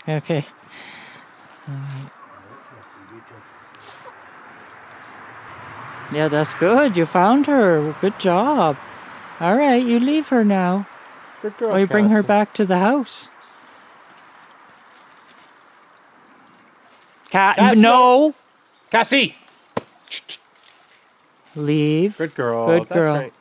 Okay. Yeah, that's good. You found her. Good job. All right, you leave her now. Good girl, Or you bring her Cassie. back to the house. Cassie! No! Cassie! Leave. Good girl. Good That's girl. right.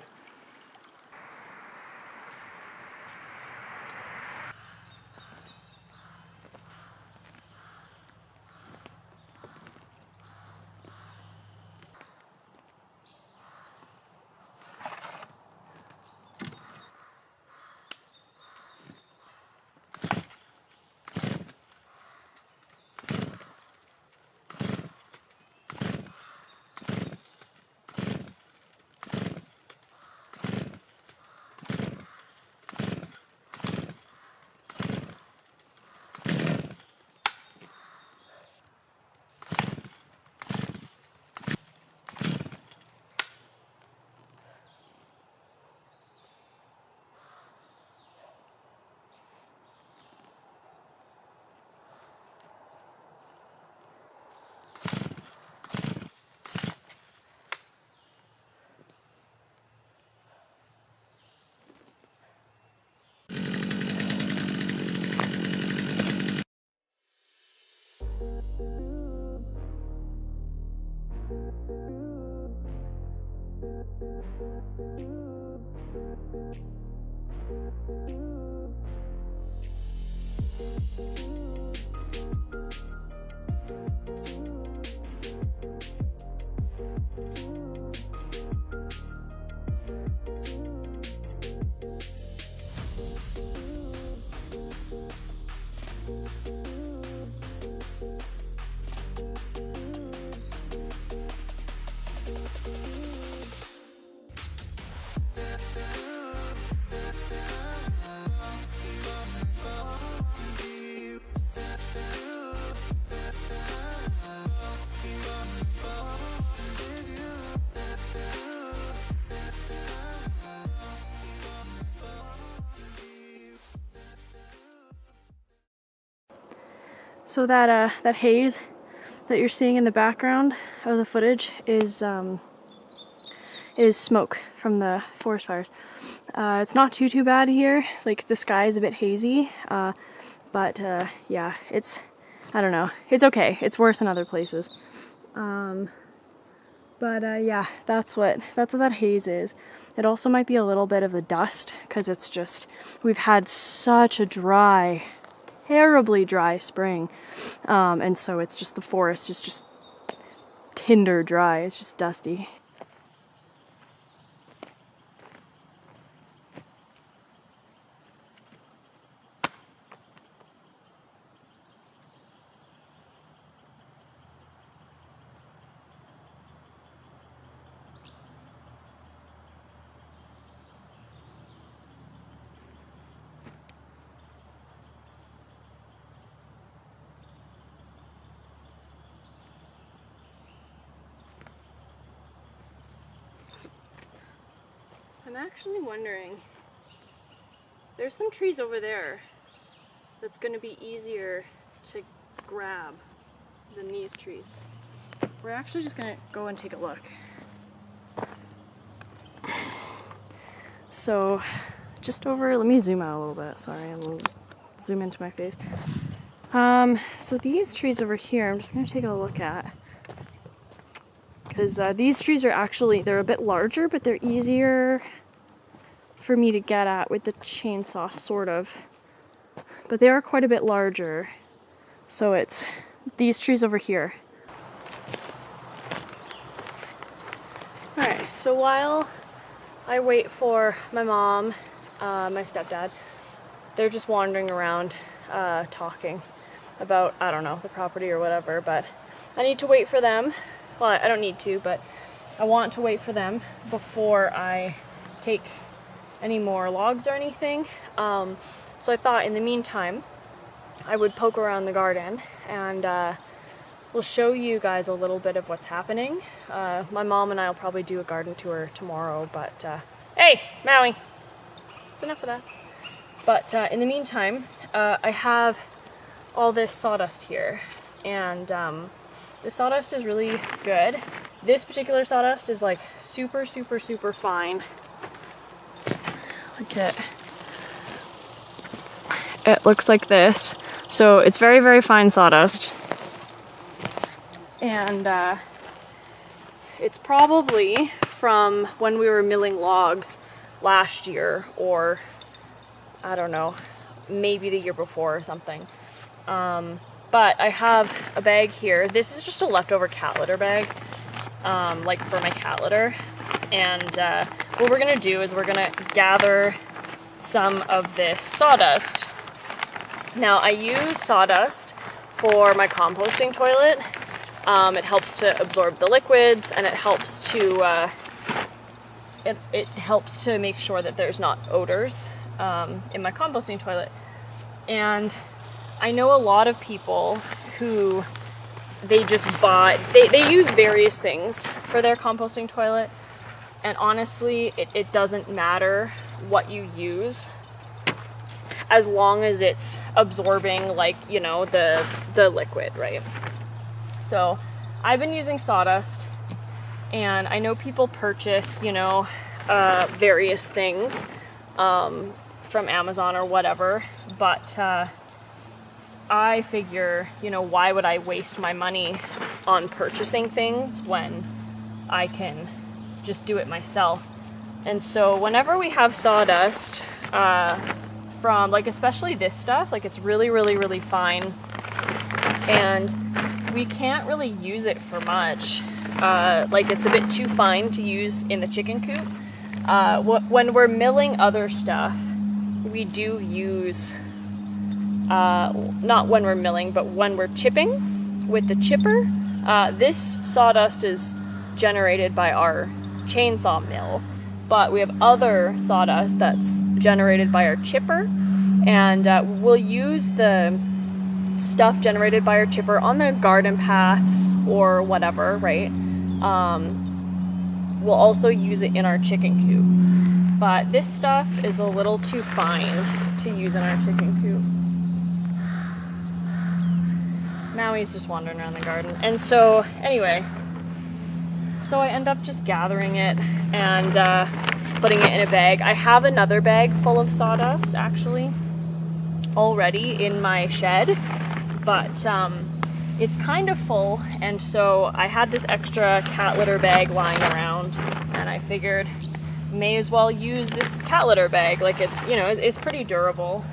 So that that haze that you're seeing in the background of the footage is smoke from the forest fires. It's not too bad here. Like, the sky is a bit hazy, but yeah, it's, I don't know, it's okay. It's worse in other places. But yeah, that's what that haze is. It also might be a little bit of the dust, because it's just, we've had such a dry, terribly dry spring, and so it's just, the forest is just tinder dry. It's just dusty. I'm actually wondering, there's some trees over there that's going to be easier to grab than these trees. We're actually just going to go and take a look. So, just over, let me zoom out a little bit, sorry, I'm going to zoom into my face. So these trees over here, I'm just going to take a look at. Because these trees are actually, they're a bit larger, but they're easier for me to get at with the chainsaw, sort of. But they are quite a bit larger. So it's these trees over here. Alright, so while I wait for my mom, my stepdad, they're just wandering around talking about, I don't know, the property or whatever, but I need to wait for them. Well, I don't need to, but I want to wait for them before I take any more logs or anything. So I thought in the meantime, I would poke around the garden and we'll show you guys a little bit of what's happening. My mom and I will probably do a garden tour tomorrow, but hey, Maui, it's enough of that. But in the meantime, I have all this sawdust here, and the sawdust is really good. This particular sawdust is like super, super, super fine. Look at it. It looks like this. So it's very, very fine sawdust. And it's probably from when we were milling logs last year, or I don't know, maybe the year before or something. But I have a bag here. This is just a leftover cat litter bag, like for my cat litter. And what we're gonna do is we're gonna gather some of this sawdust. Now I use sawdust for my composting toilet. It helps to absorb the liquids, and it helps to it helps to make sure that there's not odors in my composting toilet. And I know a lot of people who they just buy, they use various things for their composting toilet, and honestly it doesn't matter what you use as long as it's absorbing, like, you know, the liquid, right? So I've been using sawdust, and I know people purchase, you know, various things from Amazon or whatever, but I figure, you know, why would I waste my money on purchasing things when I can just do it myself? And so whenever we have sawdust from, like, especially this stuff, like, it's really, really, really fine, and we can't really use it for much. Like, it's a bit too fine to use in the chicken coop. When we're milling other stuff, we do use, not when we're milling, but when we're chipping with the chipper. This sawdust is generated by our chainsaw mill, but we have other sawdust that's generated by our chipper, and we'll use the stuff generated by our chipper on the garden paths or whatever, right? We'll also use it in our chicken coop, but this stuff is a little too fine to use in our chicken coop. Maui's just wandering around the garden. And so anyway, so I end up just gathering it and putting it in a bag. I have another bag full of sawdust actually already in my shed, but it's kind of full, and so I had this extra cat litter bag lying around, and I figured may as well use this cat litter bag. Like, it's, you know, it's pretty durable.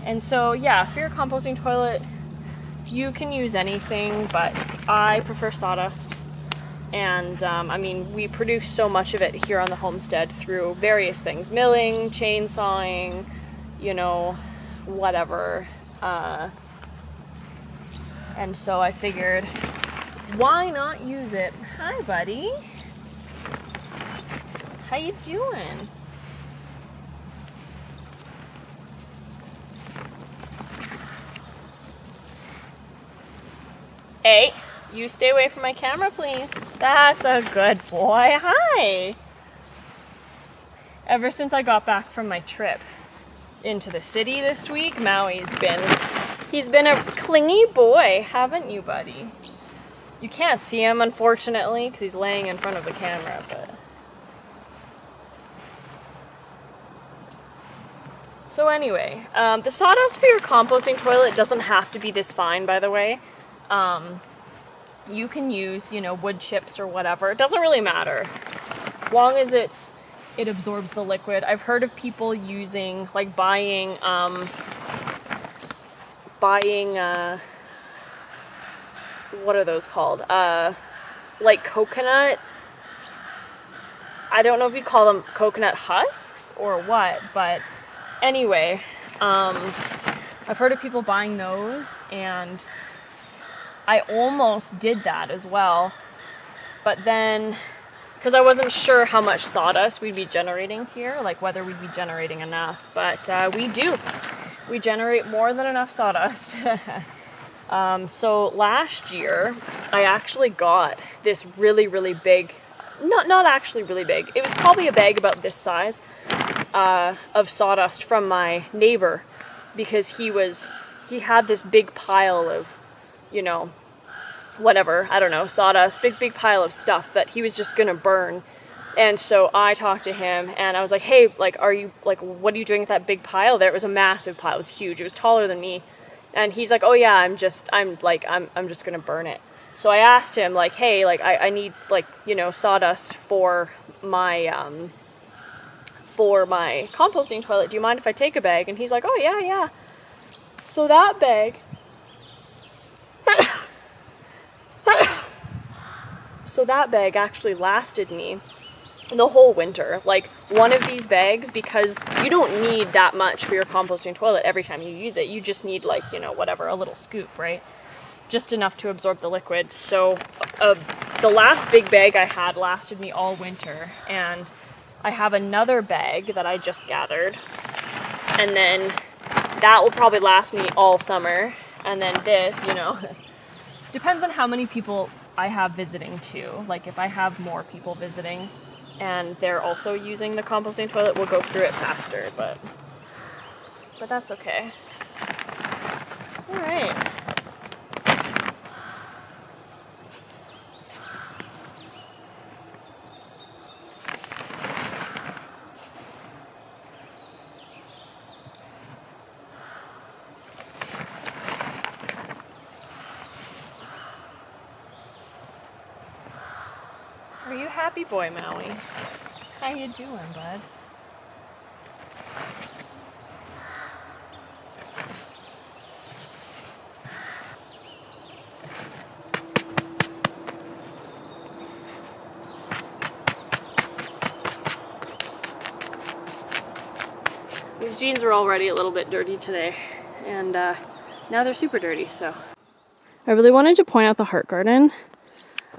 And so yeah, for your composting toilet you can use anything, but I prefer sawdust. And I mean, we produce so much of it here on the homestead through various things, milling, chainsawing, you know, whatever. And so I figured, why not use it? Hi, buddy. How you doing? Hey, you stay away from my camera, please. That's a good boy. Hi. Ever since I got back from my trip into the city this week, he's been a clingy boy, haven't you, buddy? You can't see him, unfortunately, because he's laying in front of the camera, but... So anyway, the sawdust for your composting toilet doesn't have to be this fine, by the way. You can use, you know, wood chips or whatever. It doesn't really matter. As long as it absorbs the liquid. I've heard of people using, like, buying what are those called? Like coconut. I don't know if you call them coconut husks or what, but anyway, I've heard of people buying those, and I almost did that as well, but then, because I wasn't sure how much sawdust we'd be generating here, like whether we'd be generating enough, but we do. We generate more than enough sawdust. So last year, I actually got this really, really big, not actually really big, it was probably a bag about this size, of sawdust from my neighbor, because he was he had this big pile of, you know, whatever, I don't know, sawdust, big pile of stuff that he was just gonna burn. And so I talked to him and I was like, hey, like, are you, like, what are you doing with that big pile there? It was a massive pile, it was huge, it was taller than me. And he's like, oh yeah, I'm just gonna burn it. So I asked him, like, hey, like, I need, like, you know, sawdust for my composting toilet. Do you mind if I take a bag? And he's like, oh yeah. So that bag actually lasted me the whole winter. Like, one of these bags, because you don't need that much for your composting toilet every time you use it. You just need, like, you know, whatever, a little scoop, right? Just enough to absorb the liquid. So the last big bag I had lasted me all winter, and I have another bag that I just gathered, and then that will probably last me all summer. And then this, you know, depends on how many people I have visiting too. Like, if I have more people visiting and they're also using the composting toilet, we'll go through it faster, but that's okay. All right. Are you happy boy, Maui? How you doing, bud? These jeans were already a little bit dirty today, and now they're super dirty, so. I really wanted to point out the heart garden.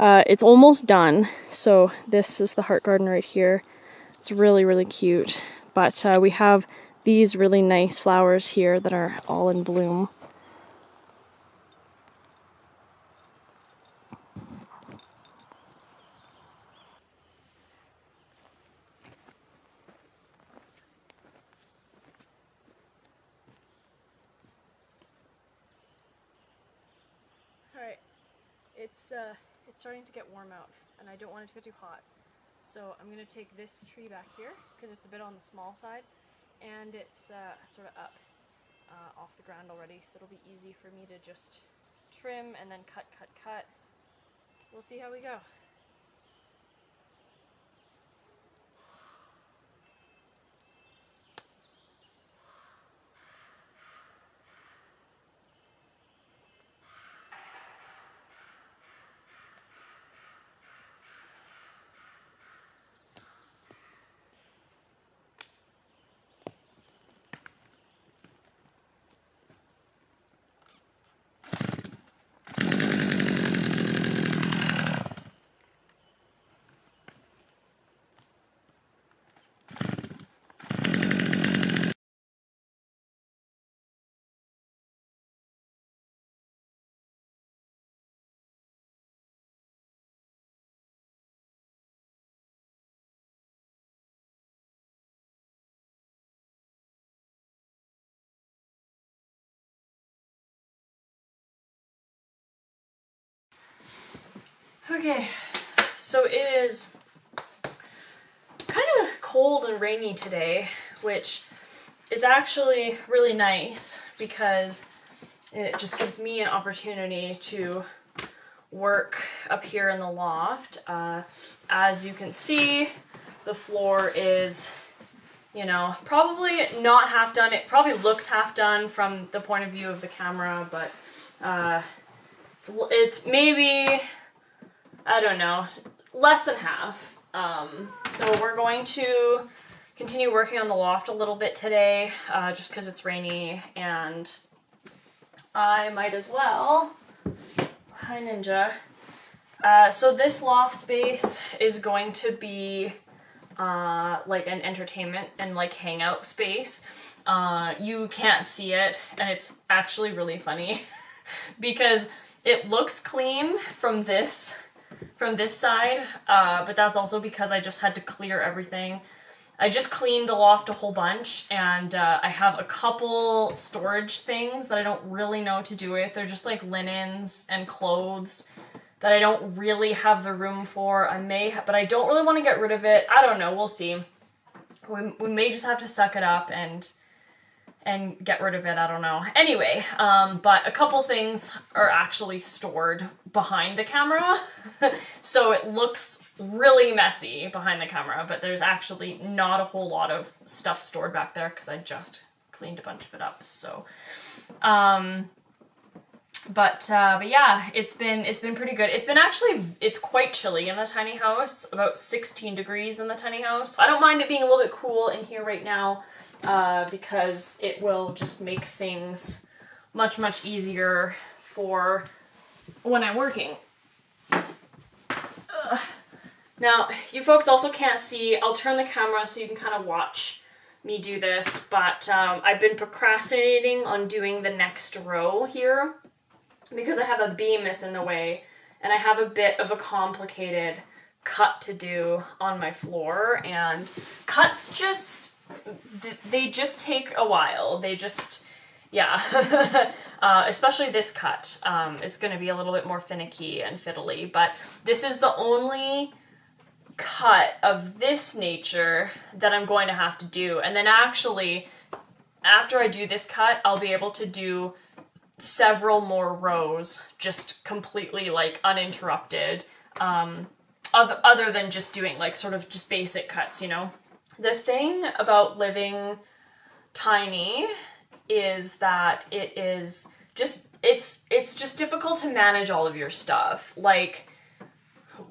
It's almost done, so this is the heart garden right here. It's really, really cute, but we have these really nice flowers here that are all in bloom. Alright, it's starting to get warm out, and I don't want it to get too hot. So I'm going to take this tree back here, because it's a bit on the small side, and it's sort of up off the ground already, so it'll be easy for me to just trim and then cut. We'll see how we go. Okay, so it is kind of cold and rainy today, which is actually really nice because it just gives me an opportunity to work up here in the loft. As you can see, the floor is, you know, probably not half done. It probably looks half done from the point of view of the camera, but it's maybe, I don't know, less than half. So we're going to continue working on the loft a little bit today, just because it's rainy, and I might as well. Hi, Ninja. So this loft space is going to be like an entertainment and like hangout space. You can't see it, and it's actually really funny because it looks clean from this side, but that's also because I just had to clear everything I just cleaned the loft a whole bunch, and I have a couple storage things that I don't really know what to do with. They're just like linens and clothes that I don't really have the room for. But I don't really want to get rid of it. I don't know. We'll see. We may just have to suck it up and get rid of it. I don't know. Anyway, but a couple things are actually stored behind the camera. So it looks really messy behind the camera, but there's actually not a whole lot of stuff stored back there because I just cleaned a bunch of it up. So, but yeah, it's been pretty good. It's quite chilly in the tiny house, about 16 degrees in the tiny house. I don't mind it being a little bit cool in here right now, because it will just make things much, much easier for when I'm working. Now, you folks also can't see. I'll turn the camera so you can kind of watch me do this, but I've been procrastinating on doing the next row here because I have a beam that's in the way, and I have a bit of a complicated cut to do on my floor, and cuts they just take a while. They just, yeah. Especially this cut. It's going to be a little bit more finicky and fiddly, but this is the only cut of this nature that I'm going to have to do. And then actually, after I do this cut, I'll be able to do several more rows just completely like uninterrupted, other than just doing like sort of just basic cuts, you know. The thing about living tiny is that it's just difficult to manage all of your stuff. Like,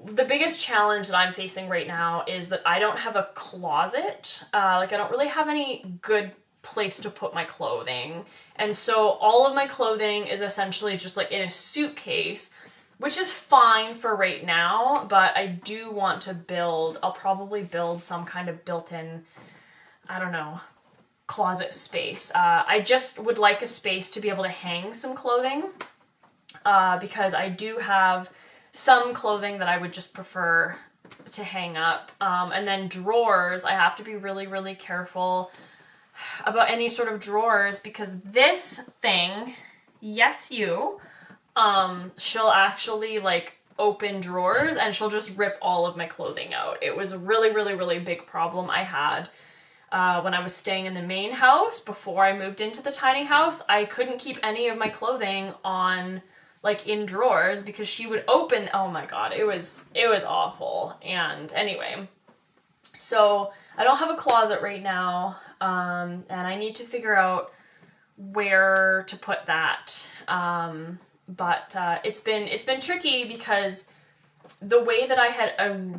the biggest challenge that I'm facing right now is that I don't have a closet. Like, I don't really have any good place to put my clothing. And so all of my clothing is essentially just like in a suitcase, which is fine for right now, but I do want to I'll probably build some kind of built-in, I don't know, closet space. I just would like a space to be able to hang some clothing, because I do have some clothing that I would just prefer to hang up. And then drawers, I have to be really, really careful about any sort of drawers, because this thing, yes, she'll actually like open drawers and she'll just rip all of my clothing out. It was a really, really, really big problem I had when I was staying in the main house before I moved into the tiny house. I couldn't keep any of my clothing on like in drawers because she would open. Oh my god, it was awful. And anyway, so I don't have a closet right now, and I need to figure out where to put that. But it's been tricky because the way that I had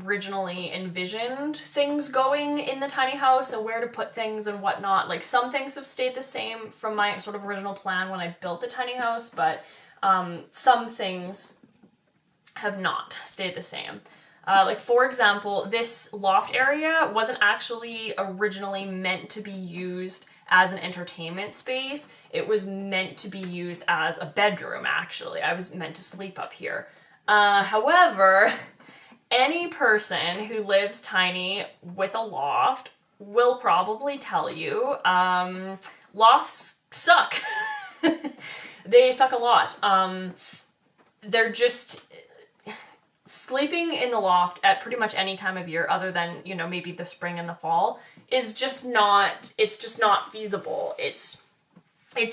originally envisioned things going in the tiny house and where to put things and whatnot, like some things have stayed the same from my sort of original plan when I built the tiny house, but some things have not stayed the same. Like, for example, this loft area wasn't actually originally meant to be used as an entertainment space. It was meant to be used as a bedroom, actually. I was meant to sleep up here. However, any person who lives tiny with a loft will probably tell you, lofts suck. They suck a lot. They're just... Sleeping in the loft at pretty much any time of year other than, you know, maybe the spring and the fall is just not, it's just not feasible. It's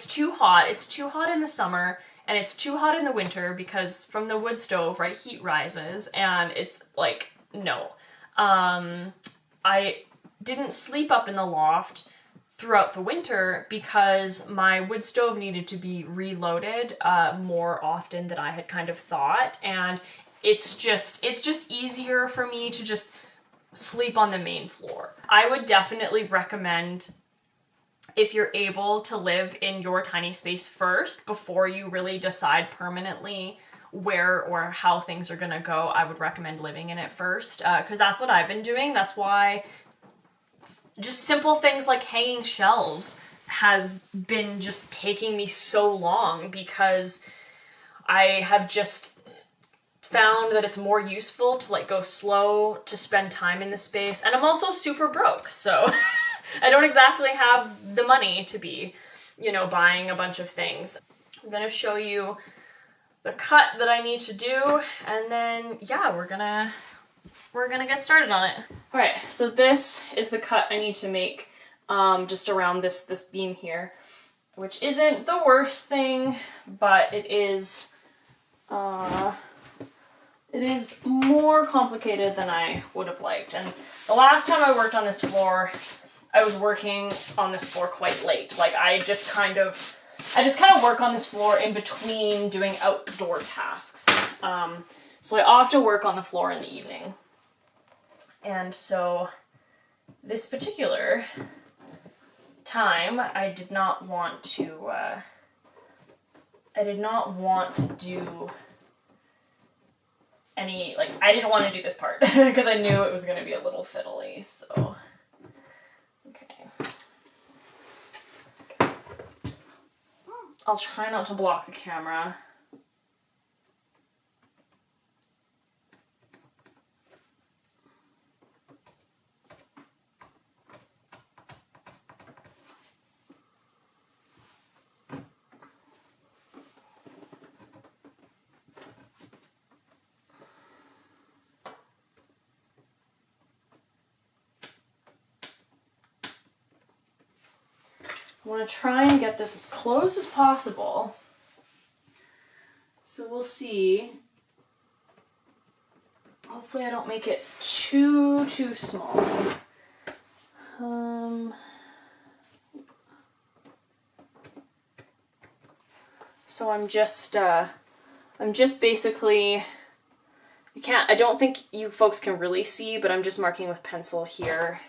too hot. It's too hot in the summer and it's too hot in the winter because from the wood stove, right, heat rises and it's like, no. I didn't sleep up in the loft throughout the winter because my wood stove needed to be reloaded more often than I had kind of thought, and it's just easier for me to just sleep on the main floor. I would definitely recommend, if you're able to live in your tiny space first before you really decide permanently where or how things are gonna go, I would recommend living in it first, because that's what I've been doing. That's why just simple things like hanging shelves has been just taking me so long, because I have just found that it's more useful to like go slow, to spend time in the space. And I'm also super broke, so I don't exactly have the money to be, you know, buying a bunch of things. I'm gonna show you the cut that I need to do, and then yeah, we're gonna get started on it. All right, so this is the cut I need to make just around this beam here, which isn't the worst thing, but it is more complicated than I would have liked. And the last time I worked on this floor, I was working on this floor quite late. Like I just kind of work on this floor in between doing outdoor tasks. So I often work on the floor in the evening. And so this particular time, I did not want to do any, like, I didn't want to do this part because I knew it was going to be a little fiddly, so, okay. I'll try not to block the camera. I want to try and get this as close as possible. So we'll see. Hopefully I don't make it too small. So I'm just basically, I don't think you folks can really see, but I'm just marking with pencil here.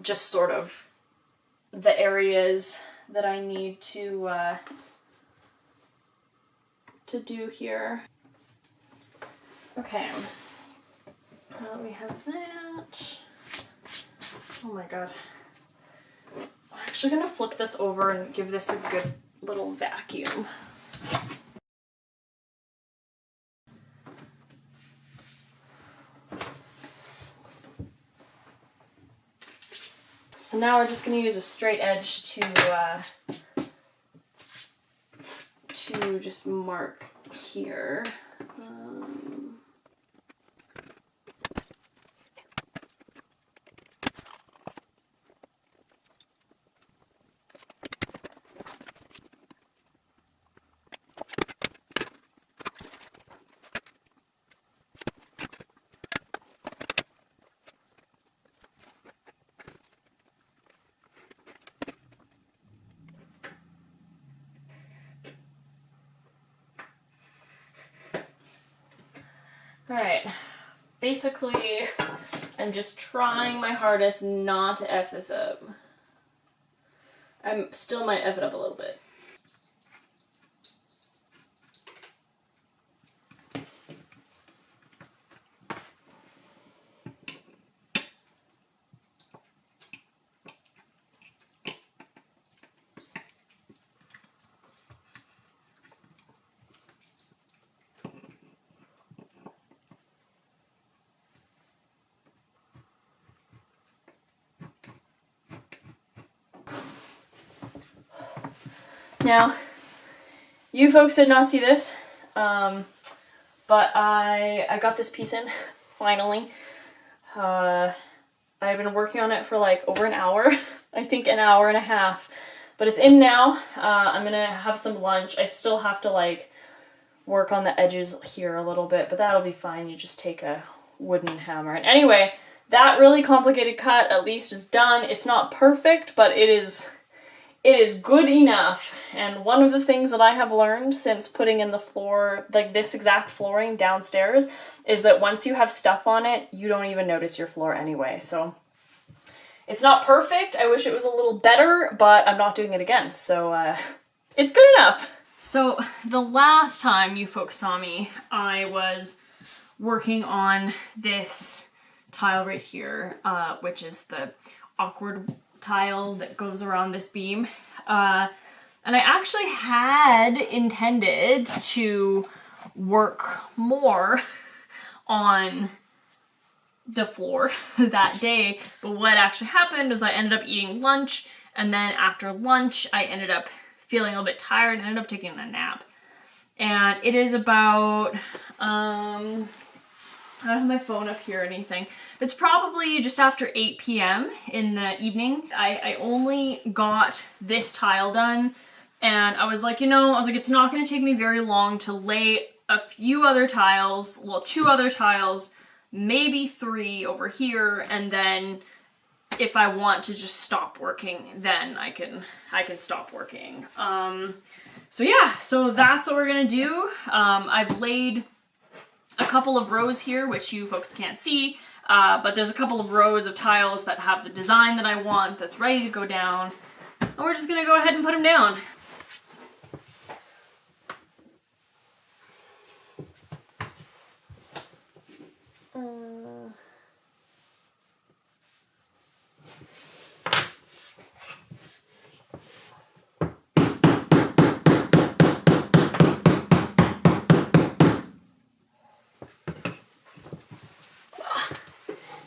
Just sort of the areas that I need to do here. Okay, we have that. Oh my god. I'm actually gonna flip this over and give this a good little vacuum. So now we're just going to use a straight edge to just mark here. Alright, basically, I'm just trying my hardest not to F this up. I still might F it up a little bit. Now, you folks did not see this, but I got this piece in, finally. I've been working on it for like over an hour, I think an hour and a half, but it's in now. I'm gonna have some lunch. I still have to like work on the edges here a little bit, but that'll be fine. You just take a wooden hammer. And anyway, that really complicated cut at least is done. It's not perfect, but it is good enough. And one of the things that I have learned since putting in the floor, like this exact flooring downstairs, is that once you have stuff on it, you don't even notice your floor anyway. So it's not perfect. I wish it was a little better, but I'm not doing it again. So it's good enough. So the last time you folks saw me, I was working on this tile right here, which is the awkward tile that goes around this beam. And I actually had intended to work more on the floor that day. But what actually happened was I ended up eating lunch, and then after lunch I ended up feeling a little bit tired and ended up taking a nap. And it is about, I don't have my phone up here or anything. It's probably just after 8 p.m. in the evening. I only got this tile done, and I was like, it's not gonna take me very long to lay a few other tiles, well, 2 other tiles, maybe 3 over here, and then if I want to just stop working, then I can stop working. So yeah, so that's what we're gonna do. I've laid a couple of rows here, which you folks can't see, but there's a couple of rows of tiles that have the design that I want, that's ready to go down, and we're just gonna go ahead and put them down.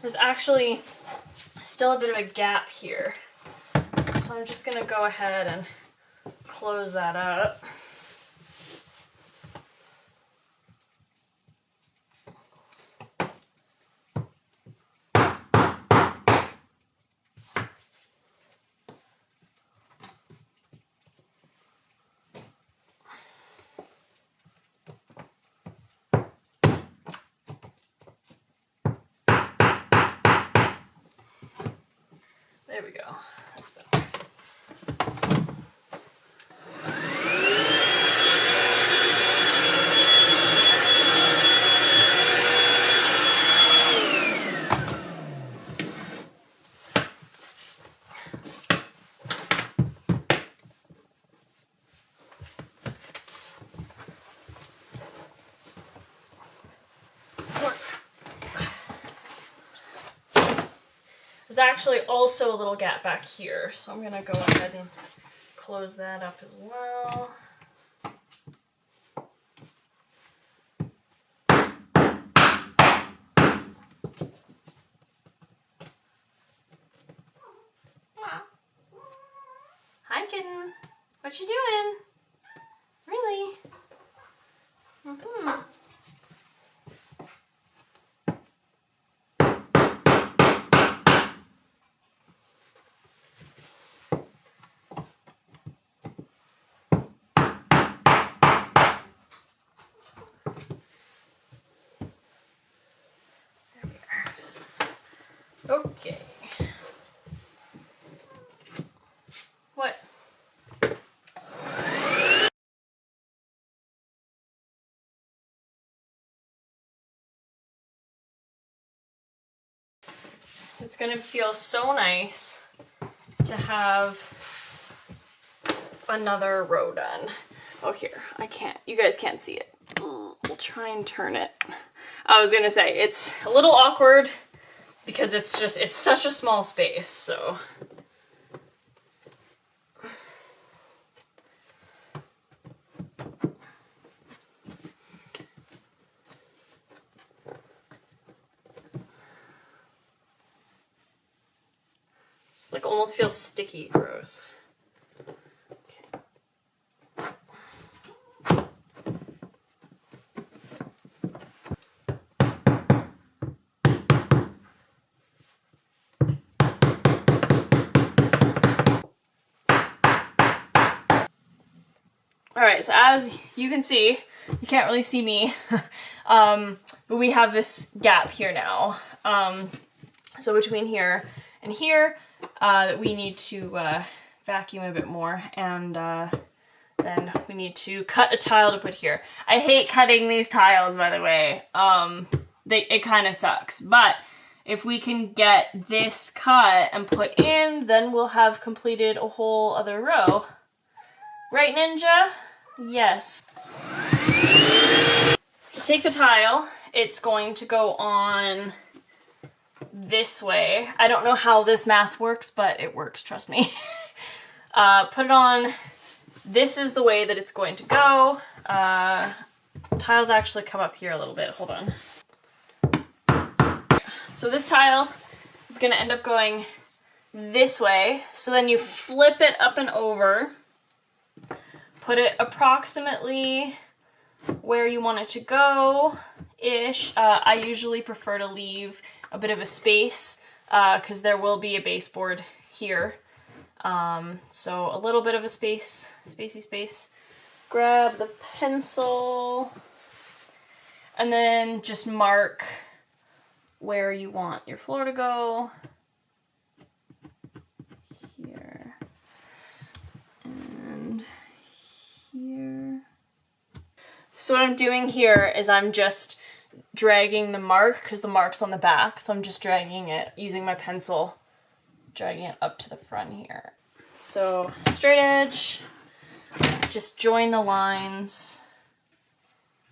There's actually still a bit of a gap here, so I'm just gonna go ahead and close that up. There we go. That's better. There's actually also a little gap back here, so I'm gonna go ahead and close that up as well. Hi, kitten. What you doing? Really? Mm-hmm. Okay. What? It's gonna feel so nice to have another row done. Oh, here, you guys can't see it. We'll try and turn it. I was gonna say, it's a little awkward because it's such a small space, so. It's like almost feels sticky, gross. Alright, so as you can see, you can't really see me, but we have this gap here now. So between here and here, that we need to vacuum a bit more, and then we need to cut a tile to put here. I hate cutting these tiles, by the way. It kind of sucks, but if we can get this cut and put in, then we'll have completed a whole other row. Right, Ninja? Yes. Take the tile. It's going to go on this way. I don't know how this math works, but it works, trust me. Put it on. This is the way that it's going to go. Tiles actually come up here a little bit. Hold on. So this tile is going to end up going this way. So then you flip it up and over, put it approximately where you want it to go ish. I usually prefer to leave a bit of a space because there will be a baseboard here. So a little bit of a spacey space. Grab the pencil and then just mark where you want your floor to go. Here and here. So what I'm doing here is I'm just dragging the mark, because the mark's on the back, so I'm just dragging it using my pencil, dragging it up to the front here. So straight edge, just join the lines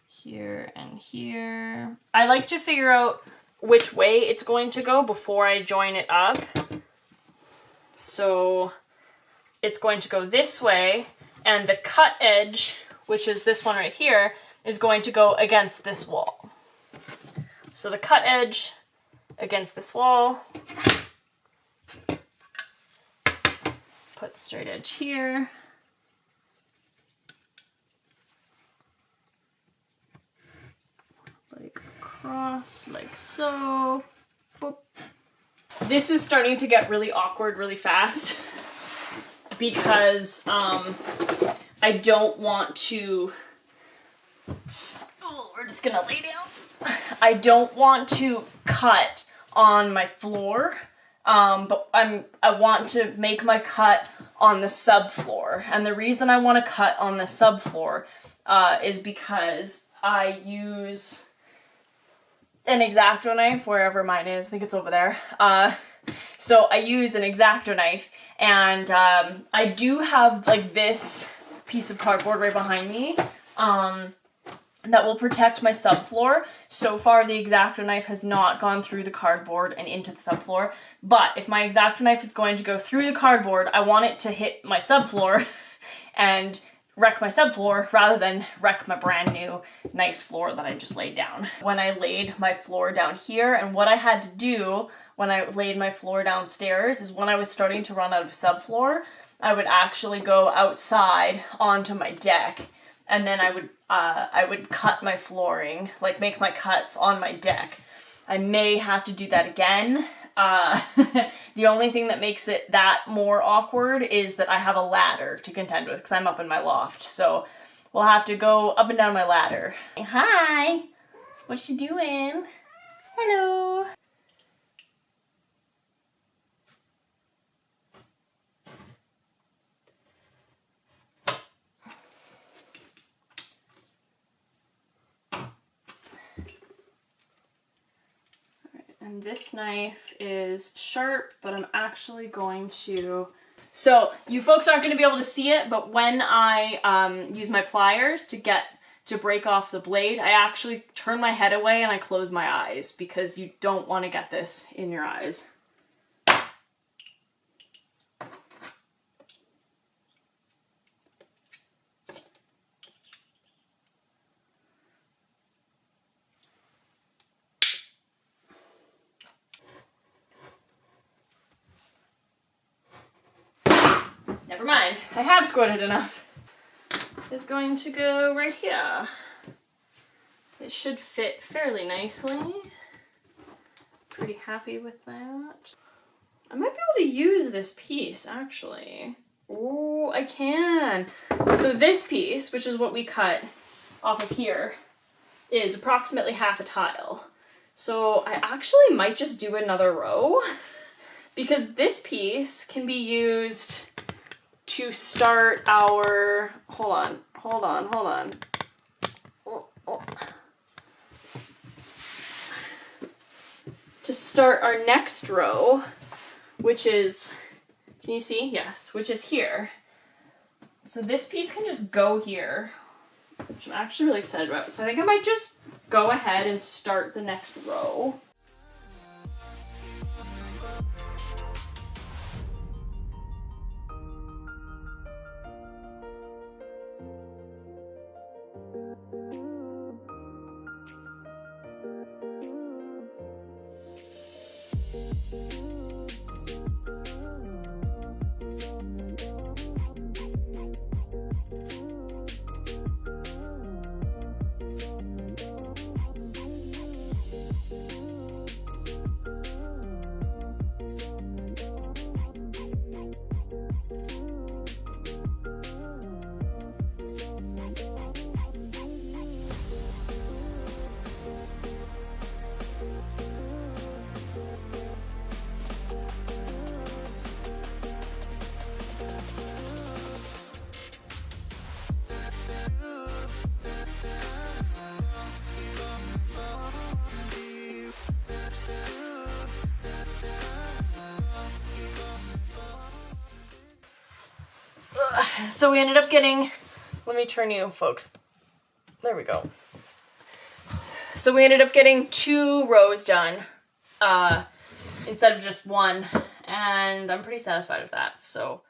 here and here. I like to figure out which way it's going to go before I join it up. So it's going to go this way, and the cut edge, which is this one right here, is going to go against this wall. So the cut edge against this wall. Put the straight edge here. Like across, like so. Boop. This is starting to get really awkward really fast because I don't want to, oh, we're just gonna lay down. I don't want to cut on my floor, but I want to make my cut on the subfloor. And the reason I want to cut on the subfloor is because I use an X-Acto knife, wherever mine is, I think it's over there. So I use an X-Acto knife, and I do have like this piece of cardboard right behind me that will protect my subfloor. So far the X-Acto knife has not gone through the cardboard and into the subfloor, but if my X-Acto knife is going to go through the cardboard, I want it to hit my subfloor and wreck my subfloor rather than wreck my brand new nice floor that I just laid down. When I laid my floor down here, and what I had to do when I laid my floor downstairs is when I was starting to run out of subfloor, I would actually go outside onto my deck, and then I would cut my flooring, like make my cuts on my deck. I may have to do that again. The only thing that makes it that more awkward is that I have a ladder to contend with because I'm up in my loft. So we'll have to go up and down my ladder. Hi! What you doing? Hello! And this knife is sharp, but I'm actually going to... So you folks aren't going to be able to see it, but when I use my pliers to break off the blade, I actually turn my head away and I close my eyes because you don't want to get this in your eyes. Never mind, I have squirted enough. It's going to go right here. It should fit fairly nicely. Pretty happy with that. I might be able to use this piece, actually. Oh, I can. So this piece, which is what we cut off of here, is approximately half a tile. So I actually might just do another row because this piece can be used to start our, hold on. To start our next row, which is, can you see? Yes, which is here. So this piece can just go here, which I'm actually really excited about. So I think I might just go ahead and start the next row. So we ended up getting, let me turn you folks. There we go. So we ended up getting 2 rows done instead of just one, and I'm pretty satisfied with that. So